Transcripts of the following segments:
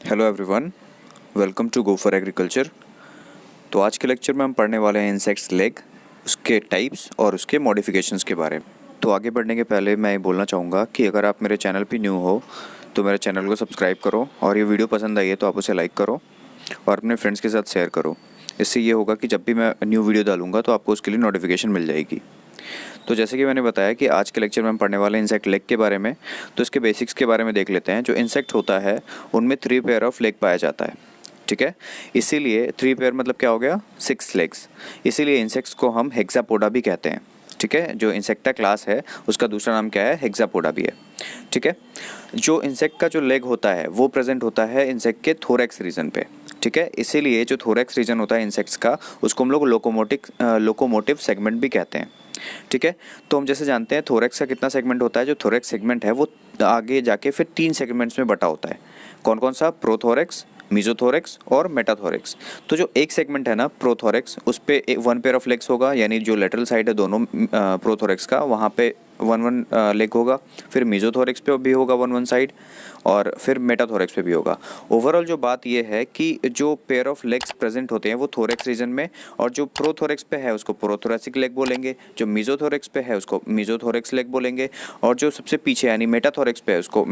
Hello everyone, welcome to Go for Agriculture. तो आज के लेक्चर में हम पढ़ने वाले हैं इंसेक्ट्स लेग, उसके टाइप्स और उसके मॉडिफिकेशंस के बारे में। तो आगे बढ़ने के पहले मैं ये बोलना चाहूँगा कि अगर आप मेरे चैनल पे न्यू हो तो मेरे चैनल को सब्सक्राइब करो, और ये वीडियो पसंद आई है तो आप उसे लाइक करो और अपने फ्रेंड्स के साथ शेयर करो। इससे ये होगा कि जब भी मैं न्यू वीडियो डालूंगा तो आपको उसके लिए नोटिफिकेशन मिल जाएगी। तो जैसे कि मैंने बताया कि आज के लेक्चर में हम पढ़ने वाले इंसेक्ट लेग के बारे में, तो इसके बेसिक्स के बारे में देख लेते हैं। जो इंसेक्ट होता है उनमें 3 पेयर ऑफ लेग पाया जाता है, ठीक है। इसीलिए 3 पेयर मतलब क्या हो गया, 6 लेग्स। इसीलिए इंसेक्ट्स को हम हेक्सापोडा भी कहते हैं, ठीक है। जो इंसेक्टा क्लास है उसका दूसरा नाम क्या है, हेक्सापोडा भी है, ठीक है। जो इंसेक्ट का जो लेग होता है वो प्रेजेंट होता है इंसेक्ट के थोरैक्स रीजन पे, ठीक है। इसीलिए जो थोरैक्स रीजन होता है इंसेक्ट्स का, उसको हम लोग लोकोमोटिव सेगमेंट भी कहते हैं, ठीक है। तो हम जैसे जानते हैं थोरैक्स का कितना सेगमेंट होता है। जो थोरैक्स सेगमेंट है वो आगे जाके फिर 3 सेगमेंट्स में बटा होता है। कौन कौन सा, प्रोथोरैक्स, मीजोथोरैक्स और मेटाथोरैक्स। तो जो एक सेगमेंट है ना प्रोथोरैक्स, उस पे 1 पेयर ऑफ लेग्स होगा, यानी जो लेटरल साइड है दोनों प्रोथोरैक्स का, वहाँ पे 1 लेग होगा। फिर मीजोथोरैक्स पे भी होगा 1 साइड, और फिर मेटाथोरैक्स पे भी होगा। ओवरऑल जो बात ये है कि जो पेयर ऑफ लेग्स प्रेजेंट होते हैं वो थोरैक्स रीजन में, और जो प्रोथोरैक्स पे है उसको प्रोथोरैसिक लेग बोलेंगे, जो मीजोथोरैक्स पे है उसको मीजोथोरैक्स लेग बोलेंगे, और जो सबसे पीछे यानी मेटाथोरैक्स पे है उसको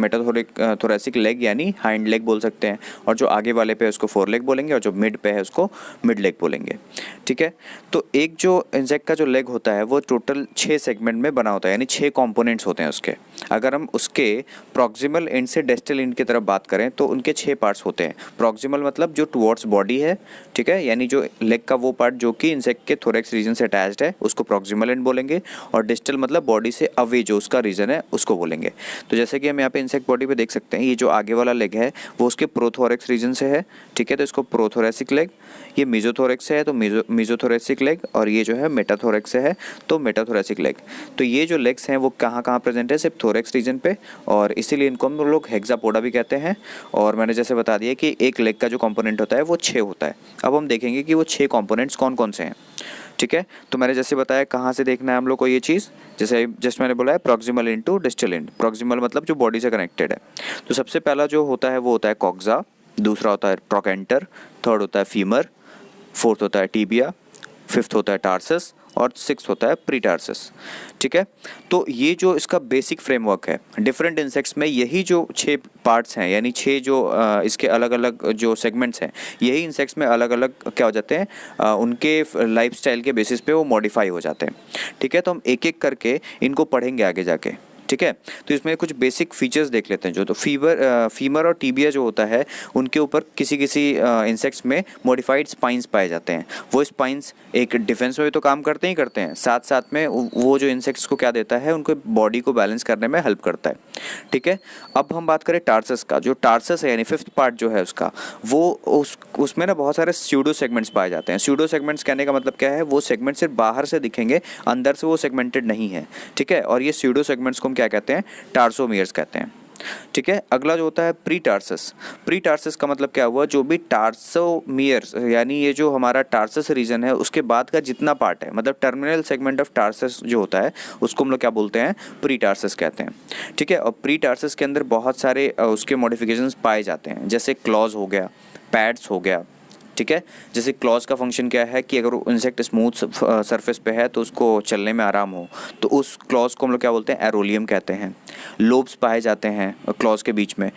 थोरैसिक लेग यानी हाइंड लेग बोल सकते हैं, और जो आगे वाले पे है उसको फोर लेग बोलेंगे, और जो मिड पे है उसको मिड लेग बोलेंगे, ठीक है। तो एक जो इंसेक्ट का जो लेग होता है वो टोटल 6 सेगमेंट में बना होता है, यानी 6 कंपोनेंट्स होते हैं उसके। अगर हम उसके प्रॉक्सिमल एंड से डिस्टल एंड की तरफ बात करें तो उनके 6 पार्ट्स होते हैं। प्रॉक्सिमल मतलब जो टुवर्ड्स बॉडी है, ठीक है, यानी जो लेग का वो पार्ट जो कि इंसेक्ट के थोरैक्स रीजन से अटैच्ड है उसको प्रॉक्सिमल एंड बोलेंगे, और डिस्टल मतलब बॉडी से अवे जो उसका रीजन है उसको बोलेंगे। तो जैसे कि हम यहाँ पे इंसेक्ट बॉडी पे देख सकते हैं, ये जो आगे वाला लेग है वो उसके प्रोथोरैक्स रीजन से है, ठीक है, तो इसको प्रोथोरैसिक लेग। ये मीजोथोरैक्स से है तो मीजोथोरैसिक लेग, और ये जो है मेटाथोरैक्स से है तो मेटाथोरैसिक लेग। तो ये जो लेग्स हैं वो कहाँ कहाँ प्रेजेंट है, सिर्फ थोरैक्स रीजन पे, और इसीलिए इनको हम लोग हेक्सापोडा भी कहते हैं। और मैंने जैसे बता दिया कि एक लेग का जो कंपोनेंट होता है वो 6 होता है। अब हम देखेंगे कि वो 6 कंपोनेंट्स कौन कौन से हैं, ठीक है। तो मैंने जैसे बताया कहाँ से देखना है हम लोग को ये चीज़, जैसे जस्ट मैंने बोला है proximal end to distal end. Proximal मतलब जो बॉडी से कनेक्टेड है। तो सबसे पहला जो होता है वो होता है कॉक्सा, दूसरा होता है ट्रोकेंटर, थर्ड होता है फीमर, फोर्थ होता है टीबिया, फिफ्थ होता है टार्सस, और सिक्स्थ होता है प्रीटार्सस, ठीक है। तो ये जो इसका बेसिक फ्रेमवर्क है, डिफरेंट इंसेक्ट्स में यही जो 6 पार्ट्स हैं, यानी 6 जो इसके अलग अलग जो सेगमेंट्स हैं, यही इंसेक्ट्स में अलग अलग क्या हो जाते हैं, उनके लाइफस्टाइल के बेसिस पे वो मॉडिफाई हो जाते हैं, ठीक है। तो हम एक एक करके इनको पढ़ेंगे आगे जाके, ठीक है। तो इसमें कुछ बेसिक फीचर्स देख लेते हैं। जो तो फीमर और टीबिया जो होता है उनके ऊपर किसी किसी इंसेक्ट्स में मॉडिफाइड स्पाइंस पाए जाते हैं। वो स्पाइंस एक डिफेंस में भी तो काम करते ही करते हैं, साथ साथ में वो जो इंसेक्ट्स को क्या देता है, उनको बॉडी को बैलेंस करने में हेल्प करता है, ठीक है। अब हम बात करें टार्सस का। जो टार्सस है यानी 5th पार्ट जो है उसका, वो उसमें ना बहुत सारे स्यूडो सेगमेंट्स पाए जाते हैं। स्यूडो सेगमेंट्स कहने का मतलब क्या है, वो सेगमेंट सिर्फ बाहर से दिखेंगे, अंदर से वो सेगमेंटेड नहीं है, ठीक है। और ये स्यूडो सेगमेंट्स को हम क्या कहते हैं, टार्सोमियर्स कहते हैं, ठीक है। अगला जो होता है प्रीटार्सस। प्रीटार्सस का मतलब क्या हुआ, जो भी टार्सोमियर्स यानी ये जो हमारा टार्सस रीजन है उसके बाद का जितना पार्ट है, मतलब टर्मिनल सेगमेंट ऑफ टार्सस जो होता है उसको हम लोग क्या बोलते हैं, प्रीटार्सस कहते हैं, ठीक है। और प्रीटार्सस के अंदर बहुत सारे उसके मॉडिफिकेशंस पाए जाते हैं, जैसे क्लॉज हो गया, पैड्स हो गया, ठीक है। जैसे क्लॉज का फंक्शन क्या है कि अगर इंसेक्ट स्मूथ सरफेस पे है तो उसको चलने में आराम हो, तो उस क्लॉज को हम लोग क्या बोलते हैं, एरोलियम कहते हैं। लोब्स पाए जाते हैं क्लॉज के बीच में,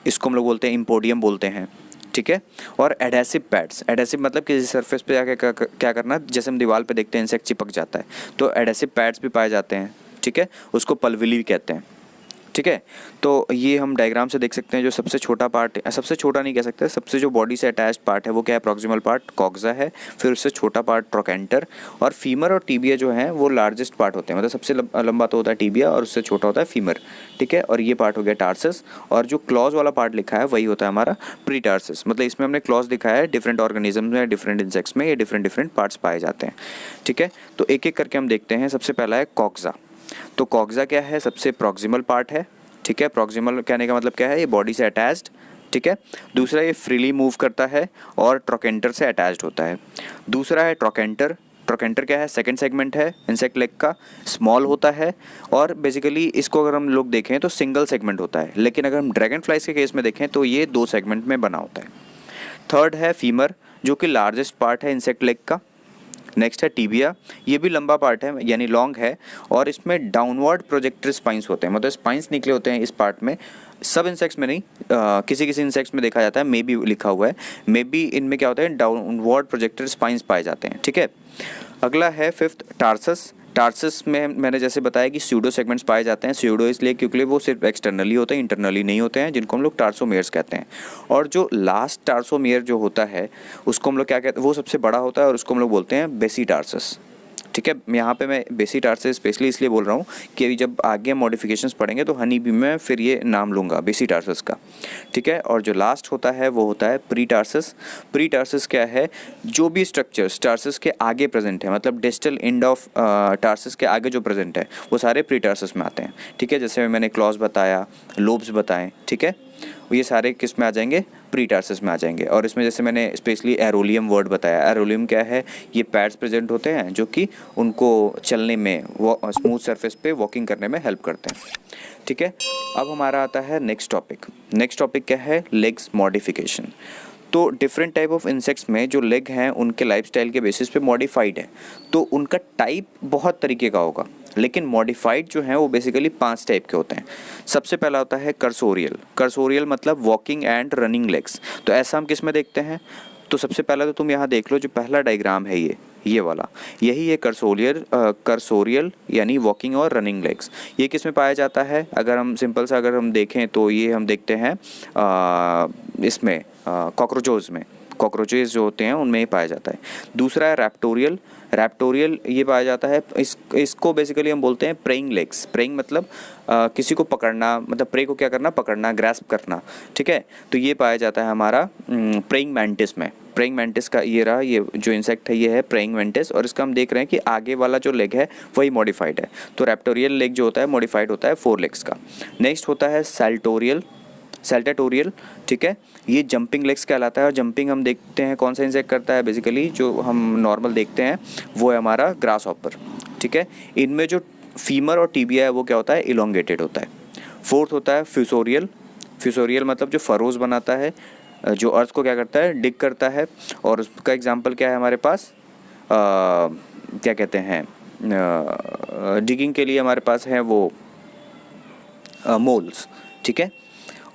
इसको हम लोग बोलते हैं इम्पोडियम बोलते हैं, ठीक है। और एडेसिव पैड्स, एडेसिव मतलब किसी सरफेस पे जाके क्या करना, जैसे हम दीवार पे देखते हैं इंसेक्ट चिपक जाता है, तो एडेसिव पैड्स भी पाए जाते हैं, ठीक है, उसको पल्विली कहते हैं, ठीक है। तो ये हम डायग्राम से देख सकते हैं। जो सबसे छोटा पार्ट, सबसे छोटा नहीं कह सकते, सबसे जो बॉडी से अटैच्ड पार्ट है वो क्या है, प्रॉक्सिमल पार्ट कॉक्सा है, फिर उससे छोटा पार्ट ट्रोकेंटर, और फीमर और टीबिया जो है वो लार्जेस्ट पार्ट होते हैं, मतलब सबसे लंबा तो होता है टीबिया और उससे छोटा होता है फीमर, ठीक है। और ये पार्ट हो गया टार्सस, और जो क्लॉज वाला पार्ट लिखा है वही होता है हमारा प्रीटार्सस। मतलब इसमें हमने क्लॉज दिखाया है, डिफरेंट ऑर्गेनिज्म में, डिफरेंट इंसेक्ट्स में ये डिफरेंट डिफरेंट पार्ट्स पाए जाते हैं, ठीक है। तो एक एक करके हम देखते हैं। सबसे पहला है कॉक्सा। तो कॉक्सा क्या है, सबसे प्रॉक्सिमल पार्ट है, ठीक है। प्रॉक्सिमल कहने का मतलब क्या है, ये बॉडी से अटैच्ड, ठीक है। दूसरा ये फ्रीली मूव करता है और ट्रोकेंटर से अटैच्ड होता है। दूसरा है ट्रोकेंटर, ट्रोकेंटर क्या है, सेकंड सेगमेंट है इंसेक्ट लेग का, स्मॉल होता है और बेसिकली इसको अगर हम लोग देखें तो सिंगल सेगमेंट होता है, लेकिन अगर हम ड्रैगन फ्लाइज के केस में देखें तो ये 2 सेगमेंट में बना होता है। थर्ड है फीमर, जो कि लार्जेस्ट पार्ट है इंसेक्ट लेग का। नेक्स्ट है टिबिया, ये भी लंबा पार्ट है यानी लॉन्ग है और इसमें डाउनवर्ड प्रोजेक्टर स्पाइंस होते हैं, मतलब स्पाइंस निकले होते हैं इस पार्ट में। सब इंसेक्ट्स में नहीं, किसी किसी इंसेक्ट्स में देखा जाता है, मे बी लिखा हुआ है, मे बी इनमें क्या होता है डाउनवर्ड प्रोजेक्टर स्पाइंस पाए जाते हैं, ठीक है। अगला है फिफ्थ टार्सस। टार्सस में मैंने जैसे बताया कि स्यूडो सेगमेंट्स पाए जाते हैं, स्यूडो इसलिए क्योंकि वो सिर्फ एक्सटर्नली होते हैं, इंटरनली नहीं होते हैं, जिनको हम लोग टार्सोमेयर्स कहते हैं। और जो लास्ट टार्सोमेयर जो होता है उसको हम लोग क्या कहते हैं, वो सबसे बड़ा होता है और उसको हम लोग बोलते हैं बेसिटार्सस, ठीक है। यहाँ पे मैं बेसिटार्सस स्पेशली इसलिए बोल रहा हूँ कि जब आगे मॉडिफिकेशंस पढ़ेंगे तो हनी बी में फिर ये नाम लूँगा बेसिटार्सस का, ठीक है। और जो लास्ट होता है वो होता है प्रीटार्सस। प्रीटार्सस क्या है, जो भी स्ट्रक्चर्स टार्सस के आगे प्रेजेंट है, मतलब डिस्टल एंड ऑफ टार्सस के आगे जो प्रेजेंट है वो सारे प्रीटार्सस में आते हैं, ठीक है। जैसे मैंने क्लॉज बताया, लोब्स बताएं, ठीक है, ये सारे किस में आ जाएंगे, प्रीटार्सस में आ जाएंगे। और इसमें जैसे मैंने स्पेशली एरोलियम वर्ड बताया, एरोलियम क्या है, ये पैड्स प्रेजेंट होते हैं जो कि उनको चलने में, वो स्मूथ सरफेस पे वॉकिंग करने में हेल्प करते हैं, ठीक है। अब हमारा आता है नेक्स्ट टॉपिक। नेक्स्ट टॉपिक क्या है, लेग्स मॉडिफिकेशन। तो डिफरेंट टाइप ऑफ इंसेक्ट्स में जो लेग हैं उनके लाइफस्टाइल के बेसिस पे मॉडिफाइड है, तो उनका टाइप बहुत तरीके का होगा, लेकिन मॉडिफाइड जो है वो बेसिकली 5 टाइप के होते हैं। सबसे पहला होता है कर्सोरियल। कर्सोरियल मतलब वॉकिंग एंड रनिंग लेग्स। तो ऐसा हम किस में देखते हैं, तो सबसे पहला तो तुम यहाँ देख लो, जो पहला डायग्राम है ये वाला, यही है कर्सोरियल यानी वॉकिंग और रनिंग लेग्स। ये किस में पाया जाता है, अगर हम सिंपल सा अगर हम देखें तो ये हम देखते हैं इसमें कॉकरोचोज में, कॉकरोचेस जो होते हैं उनमें ही पाया जाता है। दूसरा है रैप्टोरियल। रैप्टोरियल ये पाया जाता है, इसको बेसिकली हम बोलते हैं प्रेइंग लेग्स। प्रेइंग मतलब किसी को पकड़ना, मतलब प्रे को क्या करना, पकड़ना, ग्रैस्प करना, ठीक है। तो ये पाया जाता है हमारा प्रेइंग मैंटिस में। प्रेइंग मैंटिस का ये रहा, ये जो इंसेक्ट है ये है प्रेइंग मैंटिस, और इसका हम देख रहे हैं कि आगे वाला जो लेग है वही मॉडिफाइड है। तो रैप्टोरियल लेग जो होता है मॉडिफाइड होता है 4 लेग्स का। नेक्स्ट होता है सैल्टाटोरियल, ठीक है, ये जंपिंग लेग्स कहलाता है। और जंपिंग हम देखते हैं कौन सा इंसेक्ट करता है, बेसिकली जो हम नॉर्मल देखते हैं वो है हमारा ग्रास हॉपर, ठीक है। इनमें जो फीमर और टीबिया है वो क्या होता है, इलोंगेटेड होता है। फोर्थ होता है फ्यूसोरियल। फ्यूसोरियल मतलब जो फरोज बनाता है, जो अर्थ को क्या करता है, डिग करता है। और उसका एग्जाम्पल क्या है हमारे पास, क्या कहते हैं, डिगिंग के लिए हमारे पास है वो मोल्स, ठीक है।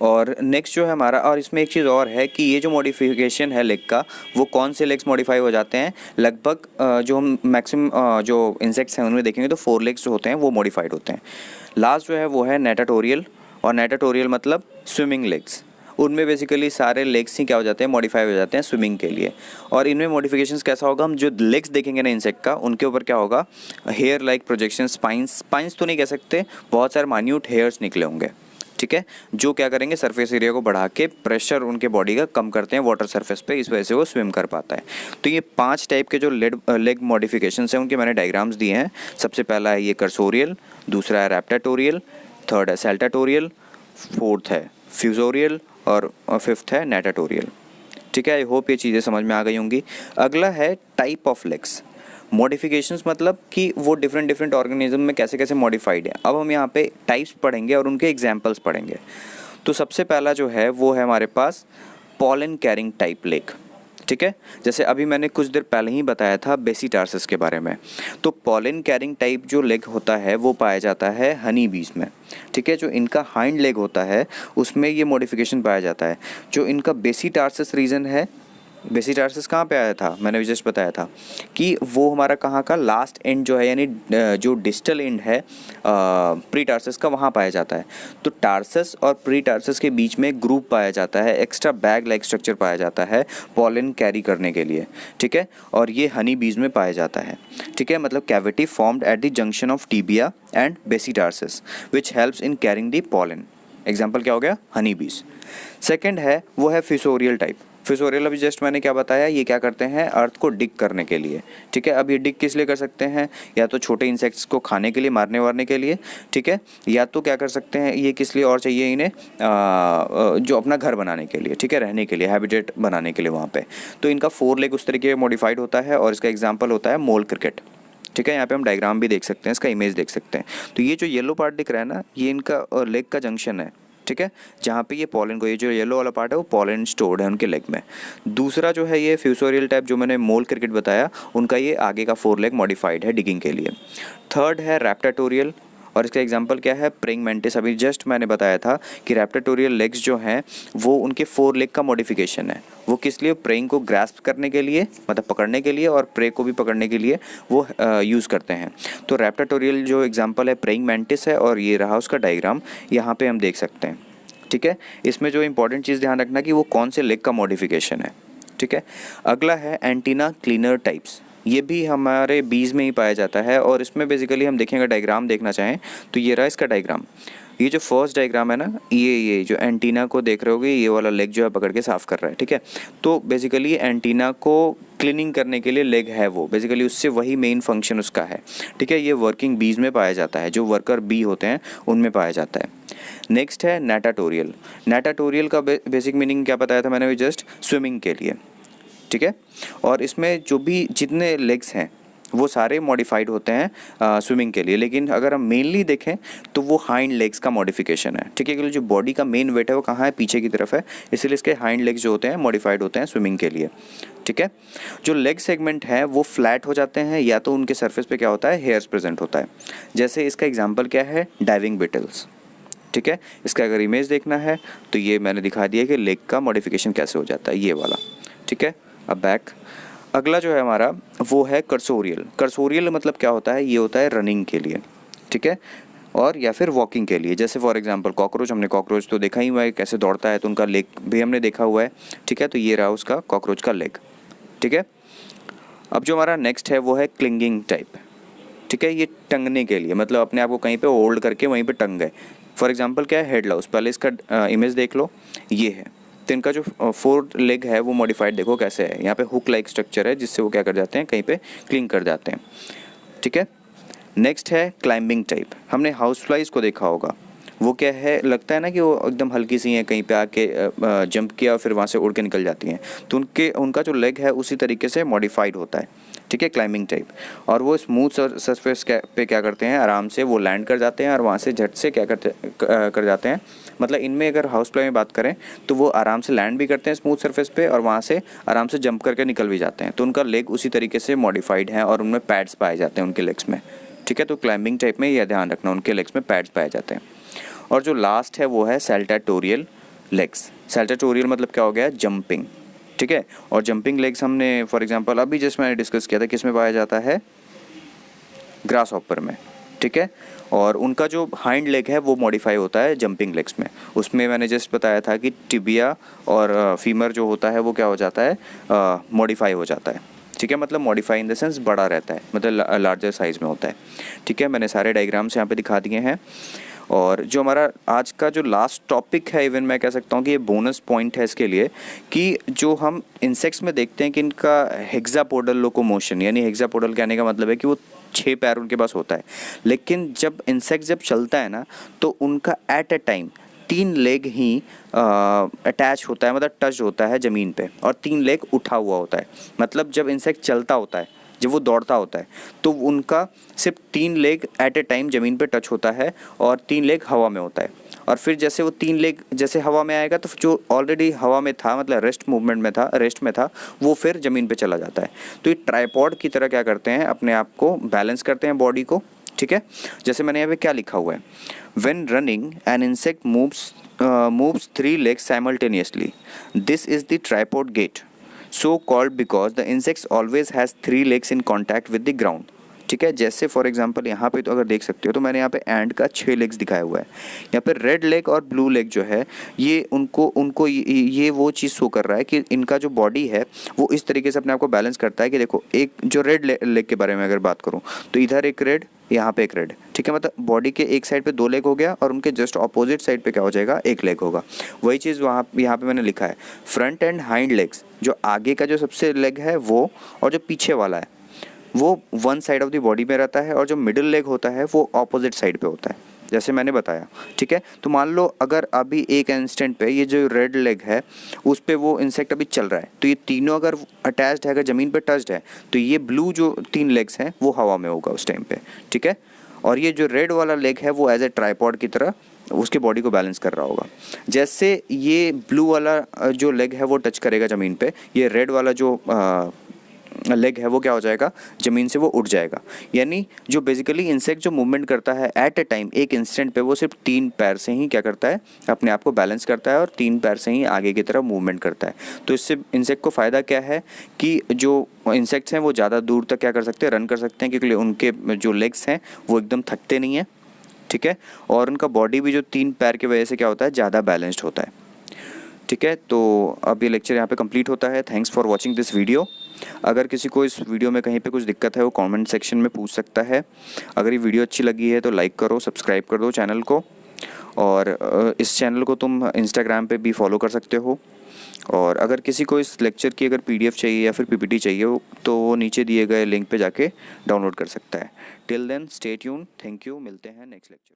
और नेक्स्ट जो है हमारा, और इसमें एक चीज़ और है कि ये जो मॉडिफिकेशन है लेग का, वो कौन से लेग्स मॉडिफाई हो जाते हैं, लगभग जो हम मैक्सिमम जो इंसेक्ट्स हैं उनमें देखेंगे तो 4 लेग्स जो होते हैं वो मॉडिफाइड होते हैं। लास्ट जो है वो है नेटाटोरियल। और नेटाटोरियल मतलब स्विमिंग लेग्स। उनमें बेसिकली सारे लेग्स ही क्या हो जाते हैं, मॉडिफाई हो जाते हैं स्विमिंग के लिए। और इनमें मॉडिफिकेशंस कैसा होगा, हम जो लेग्स देखेंगे ना इंसेक्ट का, उनके ऊपर क्या होगा, हेयर लाइक प्रोजेक्शन, स्पाइंस तो नहीं कह सकते, बहुत सारे मान्यूट हेयर्स निकले होंगे, ठीक है, जो क्या करेंगे, सरफेस एरिया को बढ़ा के प्रेशर उनके बॉडी का कम करते हैं वाटर सरफेस पे, इस वजह से वो स्विम कर पाता है। तो ये 5 टाइप के जो लेग मॉडिफिकेशंस हैं उनके मैंने डायग्राम्स दिए हैं। सबसे पहला है ये कर्सोरियल, दूसरा है रैप्टाटोरियल, थर्ड है सैल्टाटोरियल, फोर्थ है फ्यूजोरियल और फिफ्थ है नेटाटोरियल, ठीक है। आई होप ये चीज़ें समझ में आ गई होंगी। अगला है टाइप ऑफ लेग्स मॉडिफिकेशंस, मतलब कि वो डिफरेंट ऑर्गेनिज्म में कैसे कैसे मॉडिफाइड है। अब हम यहाँ पे टाइप्स पढ़ेंगे और उनके एग्जांपल्स पढ़ेंगे। तो सबसे पहला जो है वो है हमारे पास पॉलन कैरिंग टाइप लेग, ठीक है। जैसे अभी मैंने कुछ देर पहले ही बताया था बेसिटार्सस के बारे में। तो पॉलन कैरिंग टाइप जो लेग होता है वो पाया जाता है हनी बीज में, ठीक है। जो इनका हाइंड लेग होता है उसमें ये मॉडिफिकेशन पाया जाता है। जो इनका बेसिटार्सस रीजन है, बेसिटार्सस कहाँ पे आया था, मैंने जस्ट बताया था कि वो हमारा कहाँ का लास्ट एंड जो है, यानी जो डिस्टल एंड है प्रीटार्सस का, वहाँ पाया जाता है। तो टार्सस और प्रीटार्सस के बीच में ग्रुप पाया जाता है, एक्स्ट्रा बैग लाइक स्ट्रक्चर पाया जाता है पॉलन कैरी करने के लिए, ठीक है। और ये हनी बीज में पाया जाता है, ठीक है, मतलब cavity formed at the junction of tibia and basitarsus which helps in carrying the pollen. Example क्या हो गया, हनी बीज। सेकेंड है वो है फ्यूसोरियल टाइप। फ्यूसोरियल अभी जस्ट मैंने क्या बताया, ये क्या करते हैं, अर्थ को डिग करने के लिए, ठीक है। अब ये डिग किस लिए कर सकते हैं, या तो छोटे इंसेक्ट्स को खाने के लिए, मारने वारने के लिए, ठीक है, या तो क्या कर सकते हैं, ये किस लिए और चाहिए इन्हें, जो अपना घर बनाने के लिए, ठीक है, रहने के लिए, हैबिटेट बनाने के लिए वहाँ पे। तो इनका 4 लेग उस तरीके मॉडिफाइड होता है, और इसका एग्जाम्पल होता है मोल क्रिकेट, ठीक है। यहाँ पे हम डायग्राम भी देख सकते हैं, इसका इमेज देख सकते हैं। तो ये जो येलो पार्ट दिख रहा है ना, ये इनका लेग का जंक्शन है, ठीक है, जहाँ पे ये पॉलन को, ये जो येलो वाला पार्ट है वो पॉलन स्टोर्ड है उनके लेग में। दूसरा जो है ये फ्यूसोरियल टाइप जो मैंने मोल क्रिकेट बताया, उनका ये आगे का 4 लेग मॉडिफाइड है डिगिंग के लिए। थर्ड है रैप्टाटोरियल, और इसका एग्जांपल क्या है, प्रेइंग मैंटिस। अभी जस्ट मैंने बताया था कि रैप्टाटोरियल लेग्स जो हैं वो उनके 4 लेग का मॉडिफिकेशन है। वो किस लिए, प्रेइंग को ग्रास्प करने के लिए, मतलब पकड़ने के लिए, और प्रे को भी पकड़ने के लिए वो यूज़ करते हैं। तो रैप्टाटोरियल जो एग्जांपल है प्रेइंग मैंटिस है, और ये रहा उसका डायग्राम, यहाँ पे हम देख सकते हैं, ठीक है। इसमें जो इंपॉर्टेंट चीज़ ध्यान रखना कि वो कौन से लेग का मॉडिफिकेशन है, ठीक है। अगला है एंटीना क्लीनर टाइप्स, ये भी हमारे बीज में ही पाया जाता है, और इसमें बेसिकली हम देखेंगे, डायग्राम देखना चाहें तो ये रहा इसका डायग्राम। ये जो फर्स्ट डायग्राम है ना, ये जो एंटीना को देख रहे होगे, ये वाला लेग जो है पकड़ के साफ़ कर रहा है, ठीक है। तो बेसिकली एंटीना को क्लीनिंग करने के लिए लेग है वो, बेसिकली उससे वही मेन फंक्शन उसका है, ठीक है। ये वर्किंग बीज में पाया जाता है, जो वर्कर बी होते हैं उनमें पाया जाता है। नेक्स्ट है नाटाटोरियल। नाटाटोरियल का बेसिक मीनिंग क्या बताया था मैंने भी जस्ट, स्विमिंग के लिए, ठीक है। और इसमें जो भी जितने लेग्स हैं वो सारे मॉडिफाइड होते हैं स्विमिंग के लिए, लेकिन अगर हम मेनली देखें तो वो हाइंड लेग्स का मॉडिफिकेशन है, ठीक है, क्योंकि जो बॉडी का मेन वेट है वो कहाँ है, पीछे की तरफ है, इसीलिए इसके हाइंड लेग्स जो होते हैं मॉडिफाइड होते हैं स्विमिंग के लिए, ठीक है। जो लेग सेगमेंट है वो फ्लैट हो जाते हैं, या तो उनके सर्फेस पे क्या होता है, हेयर्स प्रेजेंट होता है। जैसे इसका एग्जाम्पल क्या है, डाइविंग बिटल्स, ठीक है। इसका अगर इमेज देखना है तो ये मैंने दिखा दिया कि लेग का मॉडिफिकेशन कैसे हो जाता है, ये वाला, ठीक है। अब बैक, अगला जो है हमारा वो है कर्सोरियल। कर्सोरियल मतलब क्या होता है, ये होता है रनिंग के लिए, ठीक है, और या फिर वॉकिंग के लिए। जैसे फॉर एग्जांपल कॉकरोच, हमने कॉकरोच तो देखा ही हुआ है कैसे दौड़ता है, तो उनका लेग भी हमने देखा हुआ है, ठीक है। तो ये रहा उसका कॉकरोच का लेग, ठीक है। अब जो हमारा नेक्स्ट है वो है क्लिंगिंग टाइप, ठीक है। ये टंगने के लिए, मतलब अपने आप को कहीं पे होल्ड करके वहीं पे टंग गए। फॉर एग्जांपल क्या है, हेड लाउस। पहले इसका इमेज देख लो, ये है। तो इनका जो 4 लेग है वो मॉडिफाइड देखो कैसे है, यहाँ पे हुक लाइक स्ट्रक्चर है जिससे वो क्या कर जाते हैं, कहीं पे क्लिंग कर जाते हैं, ठीक है। नेक्स्ट है क्लाइंबिंग टाइप। हमने हाउस फ्लाइज को देखा होगा, वो क्या है, लगता है ना कि वो एकदम हल्की सी हैं, कहीं पे आके जंप किया और फिर वहाँ से उड़ के निकल जाती हैं। तो उनका जो लेग है उसी तरीके से मॉडिफाइड होता है, ठीक है, क्लाइंबिंग टाइप। और वो स्मूथ सरफेस पे क्या करते हैं, आराम से वो लैंड कर जाते हैं, और वहाँ से झट से क्या कर जाते हैं, मतलब इनमें अगर हाउस फ्लाई में बात करें तो वो आराम से लैंड भी करते हैं स्मूथ सरफेस पे, और वहाँ से आराम से जंप करके निकल भी जाते हैं। तो उनका लेग उसी तरीके से मॉडिफाइड है, और उनमें पैड्स पाए जाते हैं उनके लेग्स में, ठीक है। तो क्लाइंबिंग टाइप में यह ध्यान रखना, उनके लेग्स में पैड्स पाए जाते हैं। और जो लास्ट है वो है सैल्टाटोरियल लेग्स। सैल्टाटोरियल मतलब क्या हो गया, जंपिंग, ठीक है। और जंपिंग लेग्स हमने फॉर एग्जांपल अभी जस्ट मैंने डिस्कस किया था, किस में पाया जाता है, ग्रास हॉपर में, ठीक है। और उनका जो हाइंड लेग है वो मॉडिफाई होता है जंपिंग लेग्स में। उसमें मैंने जस्ट बताया था कि टिबिया और फीमर जो होता है वो क्या हो जाता है, मॉडिफाई हो जाता है, ठीक है। मतलब मॉडिफाई इन द सेंस बड़ा रहता है, मतलब लार्जर साइज़ में होता है, ठीक है। मैंने सारे डायग्राम्स यहाँ पे दिखा दिए हैं। और जो हमारा आज का जो लास्ट टॉपिक है, इवन मैं कह सकता हूँ कि ये बोनस पॉइंट है इसके लिए, कि जो हम इंसेक्ट्स में देखते हैं कि इनका हेक्सापोडल लोकोमोशन, यानी हेक्सापोडल कहने का मतलब है कि वो 6 पैर उनके पास होता है, लेकिन जब इंसेक्ट जब चलता है ना तो उनका एट ए टाइम 3 लेग ही अटैच होता है, मतलब टच होता है ज़मीन पे, और 3 लेग उठा हुआ होता है। मतलब जब इंसेक्ट चलता होता है, जब वो दौड़ता होता है, तो उनका सिर्फ 3 लेग एट ए टाइम ज़मीन पे टच होता है, और 3 लेग हवा में होता है। और फिर जैसे वो 3 लेग जैसे हवा में आएगा तो जो ऑलरेडी हवा में था, मतलब रेस्ट में था, वो फिर ज़मीन पे चला जाता है। तो ये ट्राइपॉड की तरह क्या करते हैं, अपने आप को बैलेंस करते हैं बॉडी को, ठीक है। जैसे मैंने यहाँ पे क्या लिखा हुआ है, when running an insect moves 3 legs simultaneously, this is the tripod gait, so called because the insect always has 3 legs in contact with the ground, ठीक है। जैसे फॉर एग्जांपल यहाँ पे तो अगर देख सकते हो तो मैंने यहाँ पे एंड का 6 लेग्स दिखाया हुआ है। यहाँ पे रेड लेग और ब्लू लेग जो है ये उनको उनको ये वो चीज़ शो कर रहा है कि इनका जो बॉडी है वो इस तरीके से अपने आप को बैलेंस करता है कि देखो, एक जो रेड लेग के बारे में अगर बात करूँ तो इधर एक रेड, यहाँ पे एक रेड, ठीक है। मतलब बॉडी के एक साइड पे 2 लेग हो गया और उनके जस्ट ऑपोजिट साइड पे क्या हो जाएगा, 1 लेग होगा। वही चीज़ वहाँ यहाँ पे मैंने लिखा है, फ्रंट एंड हाइंड लेग्स, जो आगे का जो सबसे लेग है वो, और जो पीछे वाला है वो one side of the body में रहता है, और जो मिडिल लेग होता है वो ऑपोजिट साइड पे होता है, जैसे मैंने बताया, ठीक है। तो मान लो अगर अभी एक इंस्टेंट पे ये जो रेड लेग है उस पे वो इंसेक्ट अभी चल रहा है, तो ये तीनों अगर अटैच्ड है, अगर ज़मीन पे टच्ड है, तो ये ब्लू जो 3 लेग्स हैं वो हवा में होगा उस टाइम पे, ठीक है। और ये जो रेड वाला लेग है वो एज ए ट्राइपॉड की तरह उसके बॉडी को बैलेंस कर रहा होगा। जैसे ये ब्लू वाला जो लेग है वो टच करेगा ज़मीन पे, ये रेड वाला जो लेग है वो क्या हो जाएगा, ज़मीन से वो उठ जाएगा। यानी जो बेसिकली इंसेक्ट जो मूवमेंट करता है एट ए टाइम, एक इंस्टेंट पे, वो सिर्फ 3 पैर से ही क्या करता है, अपने आप को बैलेंस करता है और 3 पैर से ही आगे की तरफ मूवमेंट करता है। तो इससे इंसेक्ट को फ़ायदा क्या है कि जो इंसेक्ट्स हैं वो ज़्यादा दूर तक क्या कर सकते हैं, रन कर सकते हैं, क्योंकि उनके जो लेग्स हैं वो एकदम थकते नहीं हैं, ठीक है। और उनका बॉडी भी जो 3 पैर की वजह से क्या होता है, ज़्यादा बैलेंस्ड होता है, ठीक है। तो अब ये लेक्चर यहाँ पे कंप्लीट होता है। Thanks for watching this video. अगर किसी को इस वीडियो में कहीं पे कुछ दिक्कत है वो कमेंट सेक्शन में पूछ सकता है। अगर ये वीडियो अच्छी लगी है तो लाइक करो, सब्सक्राइब कर दो चैनल को, और इस चैनल को तुम इंस्टाग्राम पे भी फॉलो कर सकते हो। और अगर किसी को इस लेक्चर की अगर PDF चाहिए या फिर PPT चाहिए हो तो वो नीचे दिए गए लिंक पे जाके डाउनलोड कर सकता है। Till then stay tune, thank you, मिलते हैं नेक्स्ट लेक्चर।